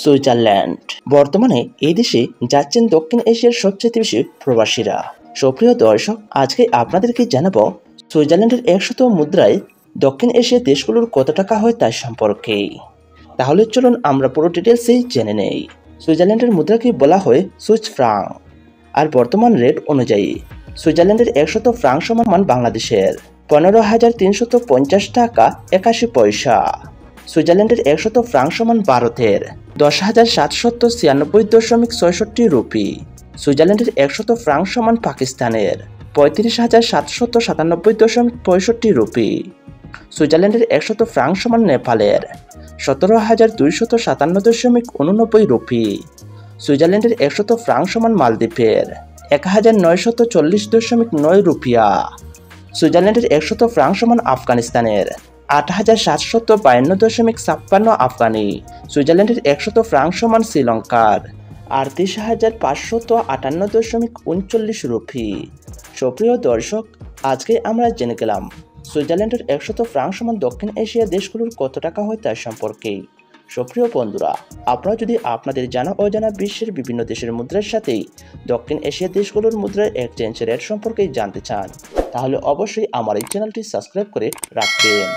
Switzerland. বর্তমানে এই দেশে যাচ্ছেন দক্ষিণ এশিয়ার সবচেয়ে বেশি প্রবাসীরা। সুপ্রিয় দর্শক, আজকে আপনাদেরকে জানাবো সুইজারল্যান্ডের 100 মুদ্রায় দক্ষিণ এশিয়ার দেশগুলোর কত টাকা হয় তার সম্পর্কে। তাহলে চলুন আমরা পুরো ডিটেলসে জেনে নেই। সুইজারল্যান্ডের মুদ্রাকে বলা হয় সুইস ফ্রাং, আর বর্তমান রেট অনুযায়ী সুইজারল্যান্ডের 100 ফ্রাং সমান বাংলাদেশের 15,350 টাকা 81 পয়সা। সুইজারল্যান্ডের 100 ফ্রাং সমান ভারতের 10,796.67 রুপি। সুইজারল্যান্ডের 100 ফ্রাং সমান পাকিস্তানের 35,797.65 রুপি। সুইজারল্যান্ডের 100 ফ্রাং সমান নেপালের 17,257.89 রুপি। সুইজারল্যান্ডের 100 ফ্রাং সমান মালদ্বীপের 1,940.9 রুপিয়া। সুইজারল্যান্ডের 100 ফ্রাং সমান আফগানিস্তানের 8,752.56 আফগানি। সুইজারল্যান্ডের 100 ফ্রাং সমান শ্রীলঙ্কার 38,558.39 রুপি। সুপ্রিয় দর্শক, আজকে আমরা জেনে গেলাম সুইজারল্যান্ডের 100 ফ্রাং সমান দক্ষিণ এশিয়ার দেশগুলোর কত টাকা হয় তার সম্পর্কে। সুপ্রিয় বন্ধুরা, আপনারা যদি আপনাদের জানা অজানা বিশ্বের বিভিন্ন দেশের মুদ্রার সাথে দক্ষিণ এশিয়ার দেশগুলোর মুদ্রার এক্সচেঞ্জ রেট সম্পর্কে জানতে চান, তাহলে অবশ্যই আমার এই চ্যানেলটি সাবস্ক্রাইব করে রাখবেন।